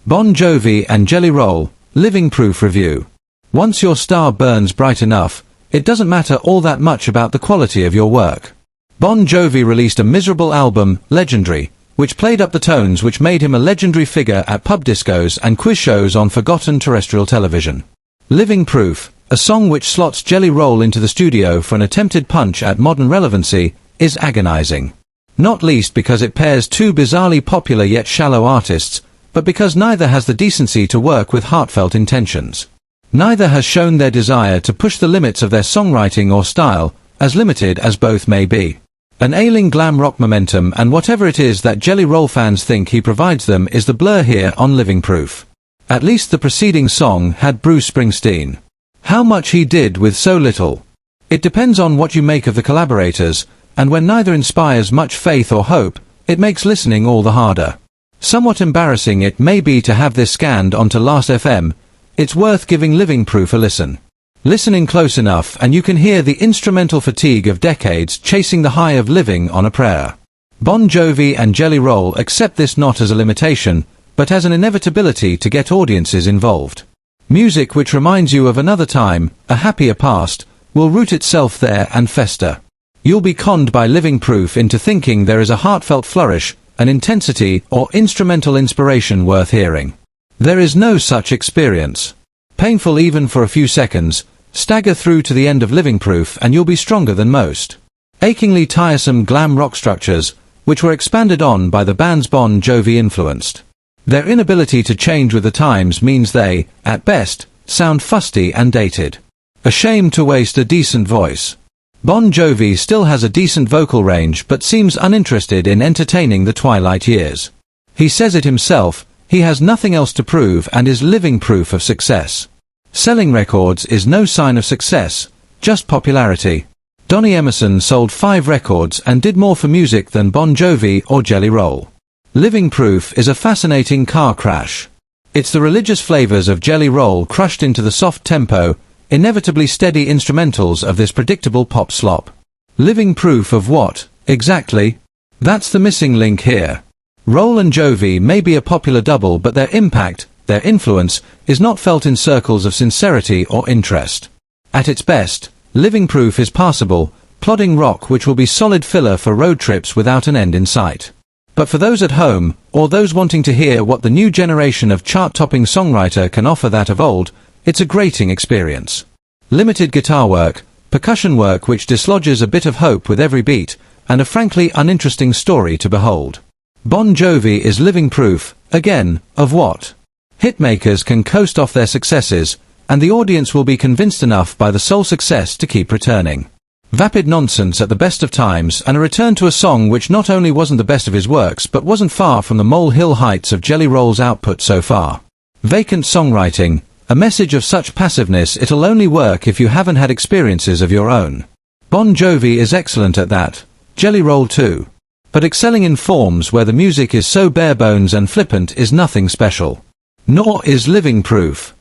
BonJovi and JellyRoll, LivingProof review. Once your star burns bright enough, it doesn't matter all that much about the quality of your work. BonJovi released a miserable album, Legendary, which played up the tones which made him a legendary figure at pub discos and quiz shows on forgotten terrestrial television. LivingProof, a song which slots JellyRoll into the studio for an attempted punch at modern relevancy, is agonizing. Not least because it pairs two bizarrely popular yet shallow artists, but because neither has the decency to work with heartfelt intentions. Neither has shown their desire to push the limits of their songwriting or style, as limited as both may be. An ailing glam rock momentum, and whatever it is that JellyRoll fans think he provides them is the blur here on LivingProof. At least the preceding song had Bruce Springsteen. How much he did with so little. It depends on what you make of the collaborators, and when neither inspires much faith or hope, it makes listening all the harder. Somewhat embarrassing it may be to have this scanned onto Last.fm, it's worth giving LivingProof a listen. Listening close enough and you can hear the instrumental fatigue of decades chasing the high of living on a prayer. BonJovi and JellyRoll accept this not as a limitation, but as an inevitability to get audiences involved. Music which reminds you of another time, a happier past, will root itself there and fester. You'll be conned by LivingProof into thinking there is a heartfelt flourish, an intensity or instrumental inspiration worth hearing. There is no such experience. Painful even for a few seconds, stagger through to the end of LivingProof and you'll be stronger than most. Achingly tiresome glam rock structures, which were expanded on by the band's BonJovi influenced. Their inability to change with the times means they, at best, sound fusty and dated. A shame to waste a decent voice. BonJovi still has a decent vocal range but seems uninterested in entertaining the twilight years. He says it himself, he has nothing else to prove and is living proof of success. Selling records is no sign of success, just popularity. Donny Emerson sold 5 records and did more for music than BonJovi or JellyRoll. LivingProof is a fascinating car crash. It's the religious flavors of JellyRoll crushed into the soft tempo, inevitably steady instrumentals of this predictable pop slop. Living proof of what, exactly? That's the missing link here. Roll and Jovi may be a popular double but their impact, their influence, is not felt in circles of sincerity or interest. At its best, LivingProof is passable, plodding rock which will be solid filler for road trips without an end in sight. But for those at home, or those wanting to hear what the new generation of chart-topping songwriter can offer that of old, it's a grating experience. Limited guitar work, percussion work which dislodges a bit of hope with every beat, and a frankly uninteresting story to behold. BonJovi is living proof, again, of what? Hitmakers can coast off their successes, and the audience will be convinced enough by the sole success to keep returning. Vapid nonsense at the best of times and a return to a song which not only wasn't the best of his works but wasn't far from the molehill heights of JellyRoll's output so far. Vacant songwriting, a message of such passiveness it'll only work if you haven't had experiences of your own. BonJovi is excellent at that, JellyRoll too. But excelling in forms where the music is so bare bones and flippant is nothing special. Nor is LivingProof.